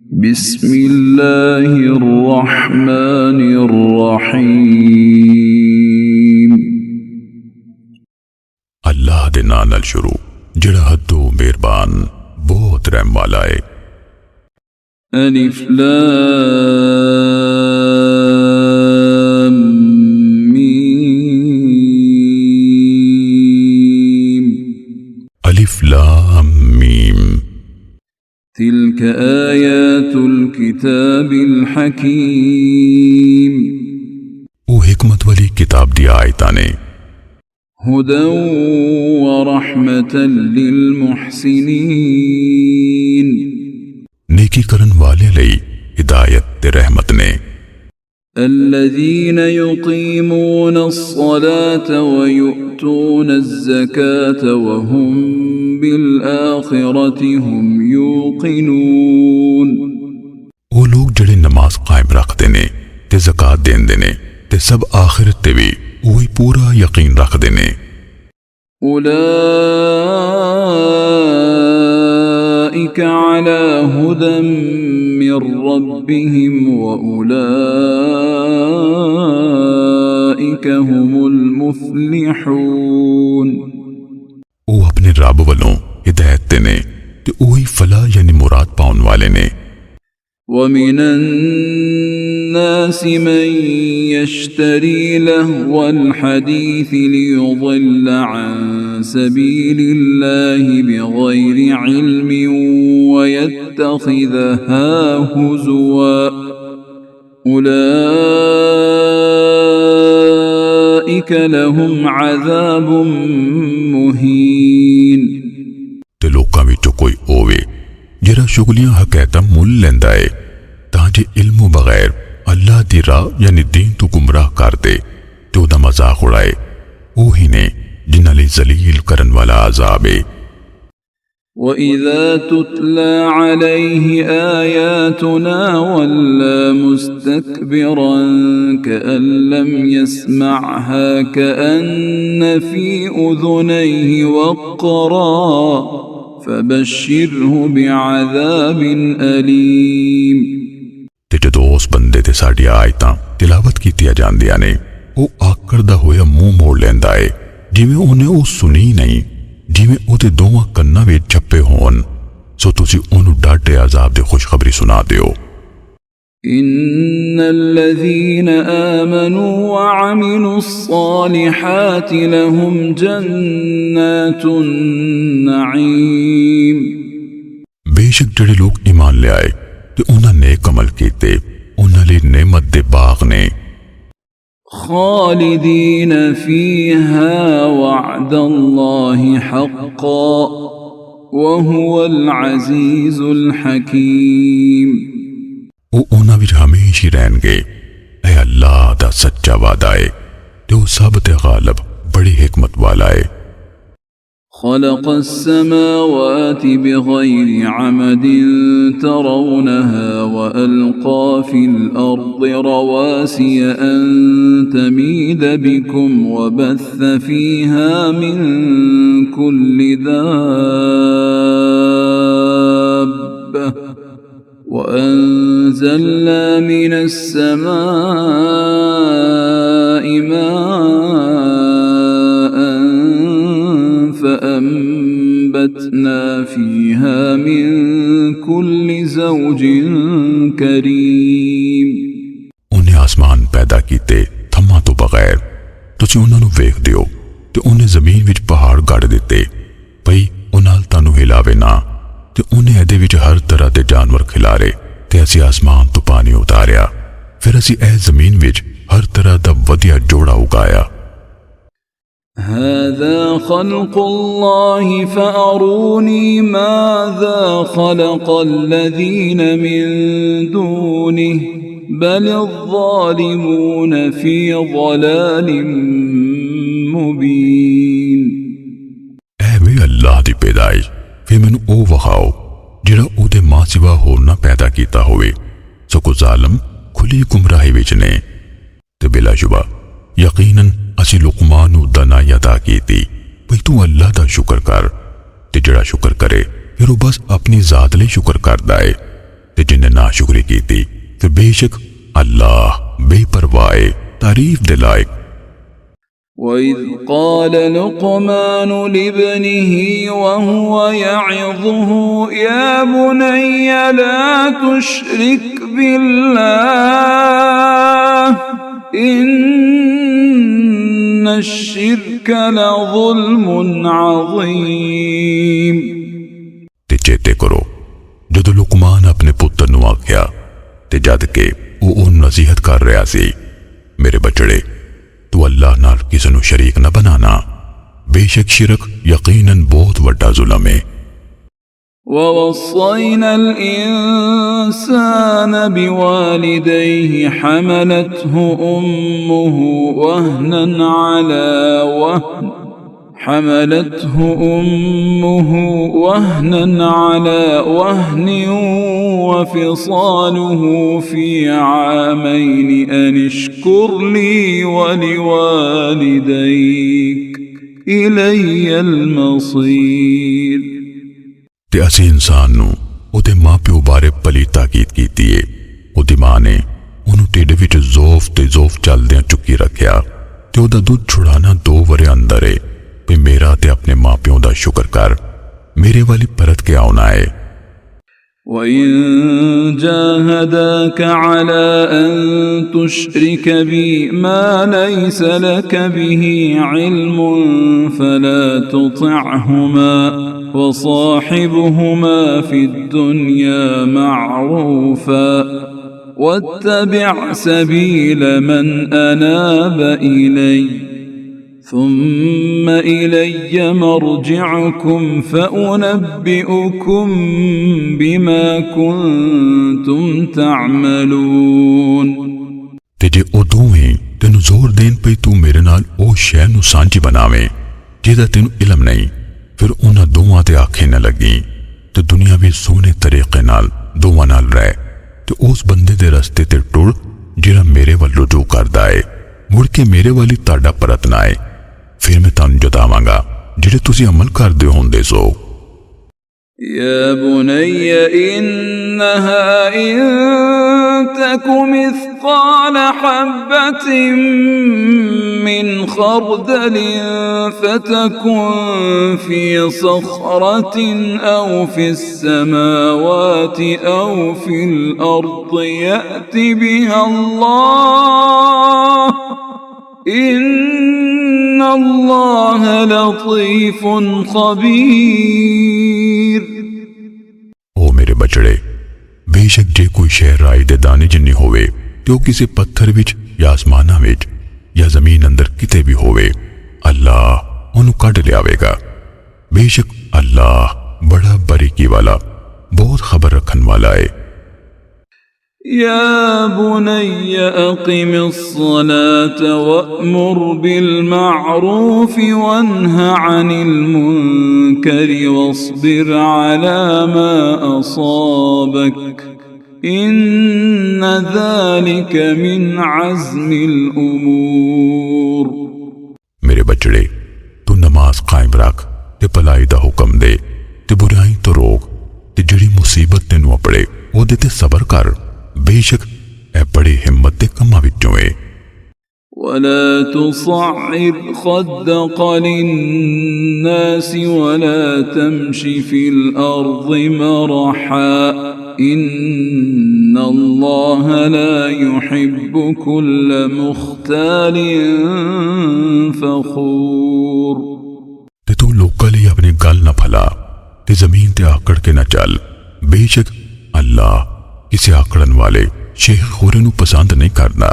बिस्मिल्लाहिर्रहमानिर्रहीम। अल्लाह दे नां नाल शुरू जिहड़ा हदों मेहरबान बहुत रहम वाला है। अलिफ लाम मीम। अलिफ लाम मीम। तिल्क आयातुल किताबिल हकीम। ओ हिकमत वाली किताब दी आयतां ने। हुदन व रहमतन लिल मुहसिनीन। नेकी करन वाले लई हिदायत ते रहमत ने। الذين يقيمون الصلاة ويؤتون الزكاة وهم بالآخرة هم يوقنون। वो लोग जड़े नमाज कायम रखते ने ते ज़कात देंदे ने ते सब आखिरत ते भी वही पूरा यकीन रखते ने। उलाइक अला हुदन मिर रब्बिहिम व उलाइक हुमुल मुफ्लिहून। वो अपने रब वालों हिदायत ते ने ते वही फला यानी मुराद पाउन वाले ने। ومن الناس من يشتري لهو الحديث ليضل عن سبيل الله بغير علم ويتخذها هزوا أولئك لهم عذاب مهين। ते लोकां विचों कोई होवे जिहड़ा शुगलियां हकैतां मुल लैंदा है तां जे इल्मों बगैर अल्लाह दी राह यानी दीन तो गुमराह कर दे ते ओदा मजाक उड़ाए, ओही ने जिन्हां लई जलील करन वाला अजाब है। وَإِذَا تُتْلَى عَلَيْهِ آيَاتُنَا وَلَّى مُسْتَكْبِرًا كَأَن لَّمْ يَسْمَعْهَا كَأَنَّ فِي أُذُنَيْهِ وَقْرًا فَبَشِّرْهُ بِعَذَابٍ أَلِيمٍ। ते जदों उस बंदे ते साडी आयतां तिलावत कीतियां जांदियां ने ओ आकड़दा होया मुंह मोड़ लैंदा है जिवें ओने ओ सुनी नहीं, जिवें ओदे दोवां कन्नां विच छप्पे होण। सो तुसीं ओनू डाटे अजाब दी खुशखबरी सुना दिओ। إن الذين آمنوا وعملوا الصالحات لهم جنات النعيم। बेशक जड़े लोग ईमान ले आए ते उन्हां नेक अमल कीते उन्हां लई नेमत दे बाग ने। خالدين فيها وعد الله حقا وهو العزيز الحكيم। वो उन्हां विच हमेशा ही रहणगे। ऐ अल्लाह दा सच्चा वादा है ते वो सब ते गालिब बड़ी हिकमत वाला है। خلق السماوات بغير عمد ترونها وألقى في الأرض رواسي أن تميد بكم وبث فيها من كل دابة وأنزلنا من السماء ماء فأنبتنا فيها من كل زوج كريم। उन्हें आसमान पैदा कीते थम्मा तो बगैर तुसीं उन्हां नूं वेखदे हो ते उन्हें जमीन विच पहाड़ गढ़ दिते भई उह नाल तानूं हिलावे ना ते उन्हें इहदे विच हर तरह दे जानवर खिलारे ते असीं आसमान तो पानी उतारिया फिर असीं इह जमीन विच हर तरह दा वधिया जोड़ा उगाया। هذا خلق الله فأروني ماذا خلق الذين من دونه بل الظالمون في ضلال مبين। ऐ अल्लाह दी पैदाइश फिर मैनू ओ वखाओ जिहड़ा ओदे मां सिवा होर ना पैदा कीता होवे। सगों जालिम खुली गुमराही विच ने ते बिलाशुबा यकीनन असी लुकमान नूं दनाई अता कीती भई तू अल्लाह दा शुक्र कर ते जिहड़ा शुक्र करे फिर वो बस अपनी जात लई शुक्र करदा है ते जिन्हें नाशुक्री की थी फिर बेशक अल्लाह बेपरवाह तारीफ दे लायक। वइज़ क़ाल लुक़मान लिब्निही वहुव यअज़ुहु या बुनय्य ला तुश्रिक बिल्लाह इन्नश्शिर्क लज़ुल्मुन अज़ीम। ते चेते करो जदों लुकमान अपने पुत्र नूं आख्या ते जद के ਉਹ नसीहत कर रहा सी, मेरे बचड़े तू अल्लाह नाल किसी नूं शरीक न बनाना, बेशक शिरक यकीनन बहुत वड्डा जुल्म है। ववस्सैना الإنسان بوالديه حملته أمه وهنا على وهن وفصاله في عامين أن اشكر لي ولوالديك إلي المصير। ते असी इंसान नूं उहदे मां प्यो बारे भली ताकीद कीती है। उहदी मां ने उहनूं ढिड विच जोफ चलदियां चुक्की रखिया ते उहदा दुध छुड़ाना 2 वरे अंदर है भी मेरा ते अपने मां प्यो दा शुक्र कर, मेरे वाली परत के आउना है। وإن جاهداك على أن تشرك بي ما ليس لك به علم فلا تطعهما وصاحبهما في الدنيا معروفا واتبع سبيل من أناب إلي ثم إلي مرجعكم فأنبئكم بما كنتم تعملون। ते जे ओ दोवें तेनू जोर देन पई तू मेरे नाल ओ शै नू सांझी बनावे जिहदा तेनू इलम नहीं, फिर उन्हां दोवां ते आखे न लगी ते दुनिया भी सोहने तरीके नाल दोवां नाल रह ते उस बंदे दे रस्ते ते टुर जिहड़ा मेरे वल रुजू करदा है, मुड़ के मेरे वाली ताड़ा परत ना आए, फिर मैं तुहानू जतावांगा जिहड़े तुसी अमल करदे होंदे सो। या बुनय्य इन्नहा इन तकु मिस्काल हब्बतिन मिन खर्दलिन फतकुन फी सखरतिन औ फिस समावाति औ फिल अर्दि यअति बिहा अल्लाह इन्नल्लाह लतीफुन खबीर। ओ मेरे बचड़े, बेशक जे कोई शै राई दे दाने जिन्नी होवे ते ओ किसी पत्थर विच या आसमाना विच या जमीन अंदर किते भी होवे, अल्लाह ओनू कढ लियावेगा। बेशक अल्लाह बड़ा बरीकी वाला बहुत खबर रखन वाला है। या बुनय्य अक़िमिस्सलात वअमुर बिलमअरूफ वन्ह अनिल मुनकरि वस्बिर अला मा असाबक इन्न ज़ालिक मिन अज़्मिल उमूर। मेरे बचड़े, तू नमाज कायम रख ते भलाई दा हुक्म दे ते बुराई तो रोक ते जिहड़ी मुसीबत तेनू अपड़े ओहदे ते सबर कर, बेशक ए बड़ी हिम्मत दे कम्मां विचों है। वला तुसअ्इर खद्दक लिन्नास वला तमशी फिल अर्दि मरहा इन्नल्लाह ला युहिब्बु कुल्ल मुख्तालिन फखूर। ते तू लोकां लई अपनी गल न फैला ते जमीन ते आकड़ के न चल, बेशक अल्लाह किसी आकड़न वाले शेख खोरे नू पसंद नहीं करना।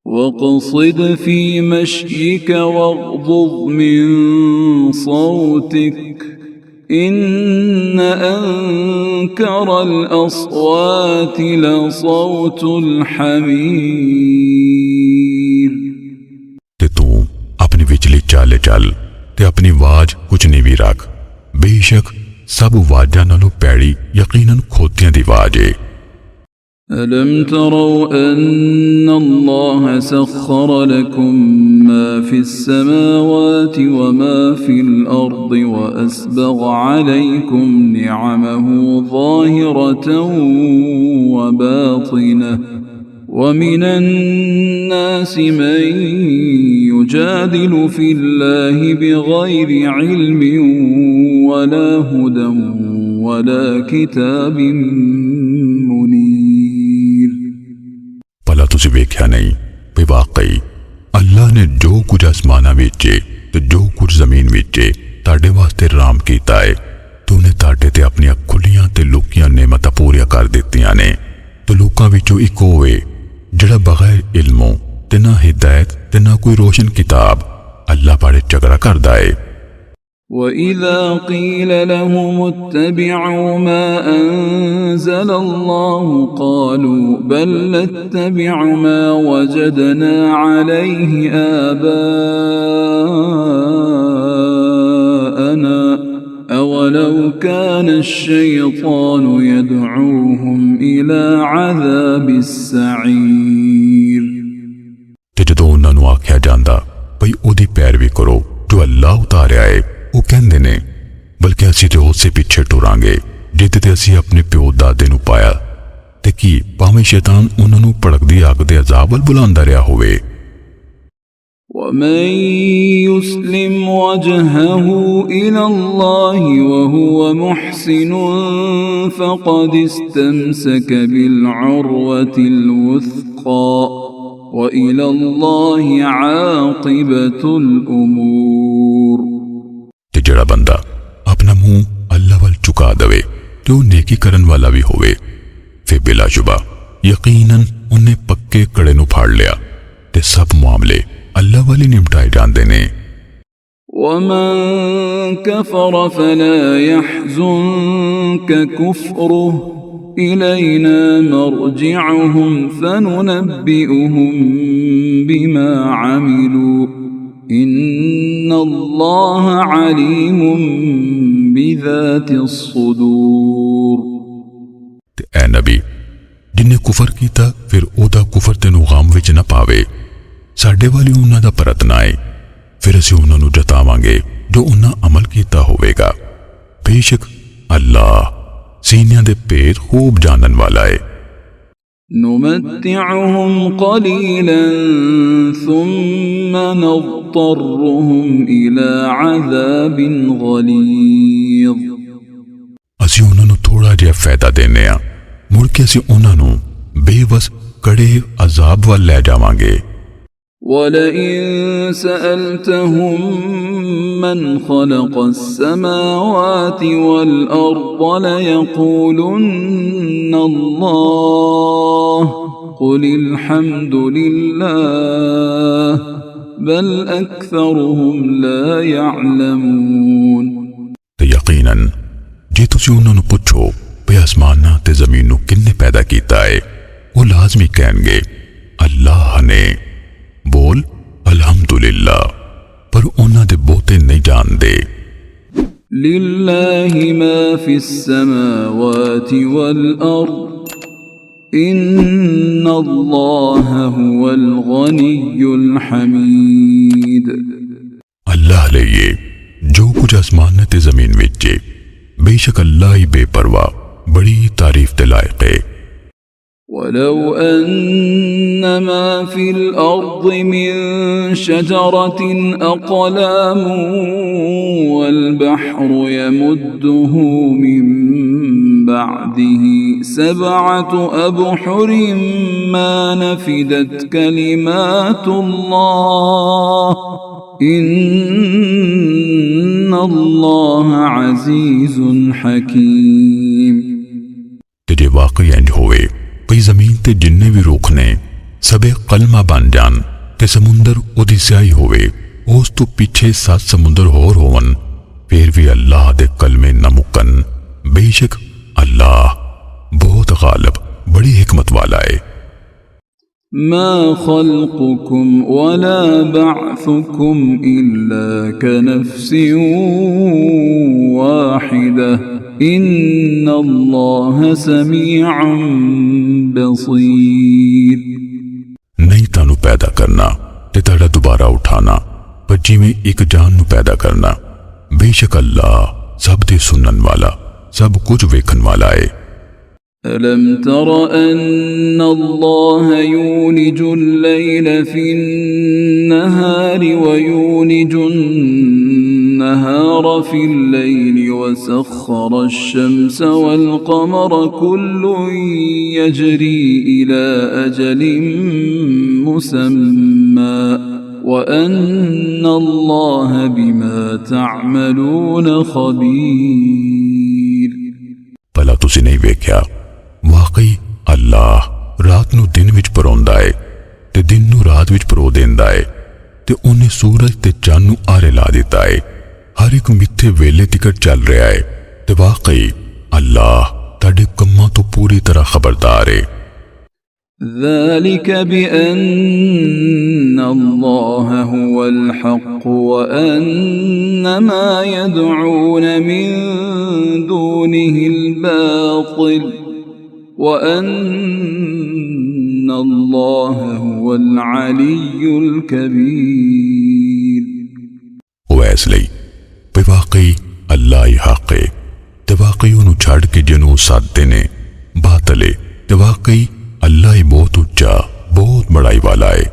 वक़सिद फी मश्यिक वग़्ज़ुज़ मिन सौतिक इन्न अंकरल अस्वाति लसौतुल हमीर। ते तू अपनी विचली चाले चल ते अपनी आवाज कुछ नहीं भी रख, बेशक सब आवाजां नालों पैड़ी यकीनन खोतियां दी आवाज है। अलम तरौ अन्न अल्लाह सख्खर लकुम मा फिस समावाति व मा फिल अर्दि व अस्बग़ अलैकुम निअमहु ظاهرة وباطنة ومن الناس من يجادل في الله بغير علم ولا هدى ولا كتاب منير। भला तुसी वेख्या नहीं भी वाकई अल्लाह ने जो कुछ आसमाना विचे ते जो कुछ जमीन विचे ताड़े वास्ते राम कीता है तो उन्हें ताड़े ते अपनी खुलियां ते लुकियां नेमतां पूरियां कर दित्तियां ने। तो लोकां विचों इक होवे जिहड़ा बगैर इल्मों ते ना हिदायत ते ना कोई रोशन किताब अल्लाह बारे झगड़ा करदा है। وَإِذَا قِيلَ لَهُمُ اتَّبِعُوا مَا أَنزَلَ اللَّهُ قَالُوا بَلْ نَتَّبِعُ مَا وَجَدْنَا عَلَيْهِ آبَاءَنَا أَوَلَوْ كَانَ الشَّيْطَانُ يَدْعُوهُمْ إِلَى عَذَابِ السَّعِيرِ। ते जदों उन्हां नूं आख्या जांदा भई ओदी पैरवी करो जो अल्लाह उतारिया है वो कहंदे ने बल्कि असीं ते उसे पिछे टुरांगे जिहदे ते असीं अपने प्यो दादे नूं पाया ते की भावें शैतान उन्हां नूं भड़कदी अग दे अजाब वल बुलांदा रहा होवे। وَمَن يُسْلِمْ وَجْهَهُ إِلَى اللَّهِ وَهُوَ مُحْسِنٌ فَقَدِ اسْتَمْسَكَ بِالْعُرْوَةِ الْوُثْقَى وَإِلَى اللَّهِ عَاقِبَةُ الْأُمُورِ। ते जिहड़ा बंदा अपना मुंह अल्लाह वल चुका दवे ते ओह नेकी करन वाला भी होवे फिर बिलाशुबा यकीनन उन्हें पक्के कड़े नूं फाड़ लिया ते सब मामले अल्लाह वाले निपटाए जांदे ने। وَمَن كَفَرَ فَلَا يَحْزُنكَ كُفْرُهُ إِلَيْنَا مَرْجِعُهُمْ فَنُنَبِّئُهُم بِمَا عَمِلُوا إِنَّ اللَّهَ عَلِيمٌ بِذَاتِ الصُّدُورِ। ते ऐ नबी जिन्हें कुफर कीता फिर ओदा कुफर तेनू गम विच न पावे साडे वाली उन्हां दा परतना है फिर असीं उन्हां नूं जतावांगे जो उन्हां अमल कीता होवेगा। बेशक अल्लाह सीनियां दे भेद खूब जानन वाला है। نُمَتِّعُهُمْ قَلِيلًا ثُمَّ نَضْطَرُّهُمْ إِلَى عَذَابٍ غَلِيظٍ। असीं उन्हां नूं थोड़ा जिहा फायदा देने आ मुड़ के असीं उन्हां नूं बेवस कड़े अजाब वल लै जावांगे। وَلَئِن سَأَلْتَهُم مَّنْ خَلَقَ السَّمَاوَاتِ وَالْأَرْضَ لَيَقُولُنَّ اللَّهُ قُلِ الْحَمْدُ لِلَّهِ بَلْ أَكْثَرُهُمْ لَا يَعْلَمُونَ। ते यकीनन जे तुसीं उन्हां नूं पुछो भई आसमानां ते ज़मीन नूं किन्ने पैदा कीता है वो लाजमी कहणगे अल्लाह ने। बोल अल्हम्दुलिल्लाह पर उन्हां दे बहुते नहीं जानदे। लिल्लाहि मा फिस समावाति वल अर्द इन्नल्लाह हुवल गनियुल हमीद। अल्लाह ले ये जो कुछ आसमान ते जमीन विच है बेशक अल्लाह ही बेपरवाह बड़ी तारीफ ते लायक है। ولو أن ما في الأرض من شجرة أقلام والبحر يمده من بعده 7 أبحر ما نفدت كلمات الله إن الله عزيز حكيم। तेरे वाकई इंज होवे भई जमीन ते जिन्ने भी रुख ने सबे कलमा बन जान ते समुंदर ओदी स्याही होवे उस तो पीछे 7 समुंदर होर होवन फिर भी अल्लाह दे कलमे न मुकन। बेशक अल्लाह बहुत गालिब बड़ी हिकमत वाला है। ما خلقكم ولا بعثكم إلا كنفس واحدة إن الله سميع बसीर। नहीं तानू पैदा करना ते ताड़ा दोबारा उठाना पर जिवें एक जान नू पैदा करना बेशक अल्लाह सब दे सुनन वाला सब कुछ वेखन वाला है। ألم تر أن الله يولج الليل في النهار ويولج النهار في الليل وسخر الشمس والقمر كل يجري إلى أجل مسمى وأن الله بما تعملون خبير। भला तुसी नहीं वेख्या वाकई अल्लाह रात नू दिन विच परोंदा है ते दिन नू रात विच परो देंदा है ते उन्हें सूरज ते चांद नू आरे ला दिता है। हर एक मिथे वेले तिकट चल रहा है ते वाकई अल्लाह ताडे कम्मां तो पूरी तरह खबरदार है। ذلك بأن الله هو الحق وأن ما يدعون من دونه الباطل وأن الله هو العلي الكبير। वैसले पे वाकई अल्लाह ही हक है ते वाकई उन्हों छड़ के जिन्हों साधते ने बातल है ते वाकई अल्लाह ही बहुत उच्चा बहुत बड़ाई वाला है।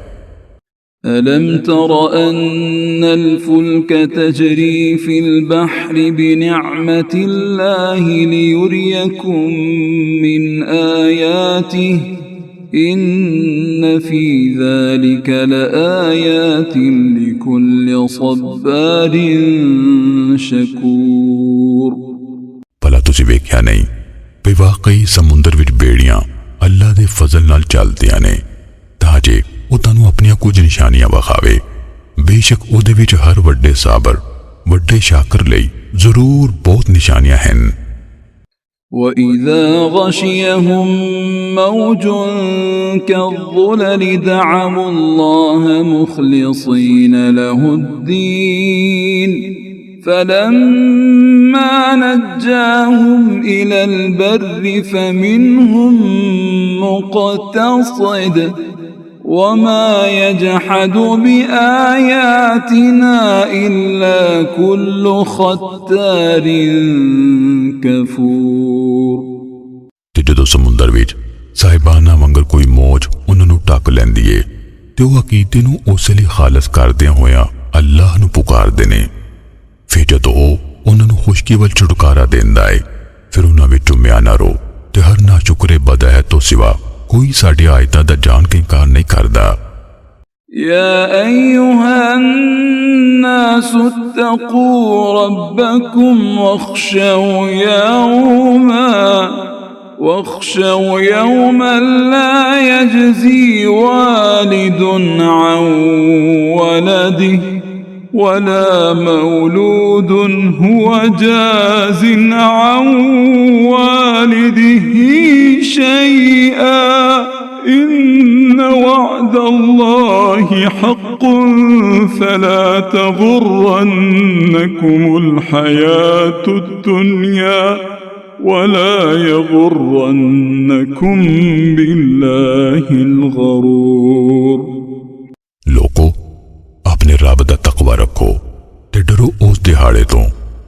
ألم تر أن الفلك تجري في البحر بنعمة الله ليريكم من آياته إن في ذلك لآيات لكل صبار شكور। भला तुसी वेख्या नहीं पे वाकई समुंदर विच बेड़ियां अल्लाह दे फजल नाल चलदियां ने ताजे वो तानू अपनियां कुछ निशानियां वखावे। बेशक उहदे विच हर वड्डे साबर वड्डे शाकर लई जरूर बहुत निशानियां हैं। وإذا غشيهم موج كالظلل دعوا الله مخلصين له الدين فلما نجاهم إلى البر فمنهم مقتصد وما يجحد بآياتنا إلا كل ختار كفور। ते जदों समुंदर विच साहिबाना वांगर कोई मौज उन्हां नूं टक लैंदी है ते वो अकीदे नूं उस लई खालस करदियां होया अल्लाह नूं पुकारदे ने। फिर जदों उन्हां नूं खुशकी वल छुटकारा देंदा है फिर उन्हां विचों म्याना रो ते हर ना शुक्रे बदह तो सिवा कोई साडी आयतां दा जान के इनकार नहीं करदा। يا أيها الناس اتقوا ربكم واخشوا يوما لا يجزي والد عن ولده ولا مولود هو جاز عن والده شيئا إن وعد الله حق فلا تغرنكم الحياة الدنيا ولا يغرنكم بالله الغرور। लोको अपने रब दा तकवा रखो ते डरो उस दिहाड़े तो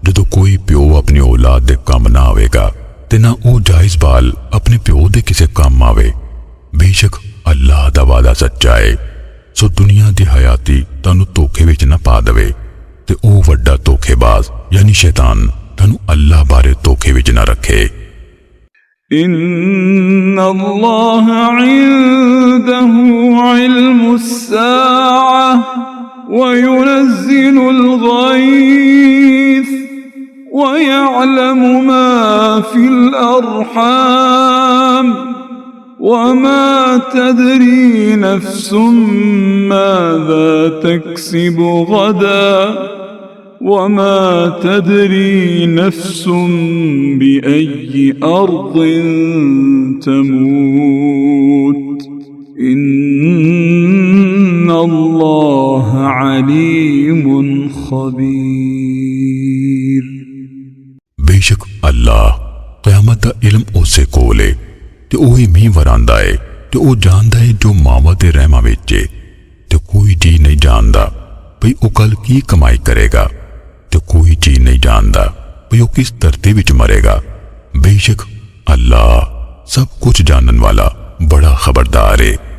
जदों कोई प्यो अपनी औलाद दे काम ना आवेगा ते ना ओ जायज बाल अपने प्यो दे किसे काम आवे। बेशक अल्लाह दा वादा सच्चा है सो दुनिया दी हयाती तानू धोखे विच ना पा दवे ते ओ वड्डा धोखेबाज यानी शैतान तानू अल्लाह बारे धोखे विच ना रखे। إن الله عنده علم الساعة وينزل الغيث ويعلم ما في الأرحام وما تدري نفس ماذا تكسب غدا وما تدري نفس بأي أرض تموت إن الله عليم خبير। बेशक अल्लाह क़यामत दा इल्म उसे कोल है ते ओही मींह वरांदा है ते ओ जानदा है जो मावां दे रहमां विच है ते कोई जी नहीं जानदा भई ओ कल की कमाई करेगा ते कोई जी नहीं जानदा भई ओ किस धरती विच मरेगा। बेशक अल्लाह सब कुछ जानन वाला बड़ा खबरदार है।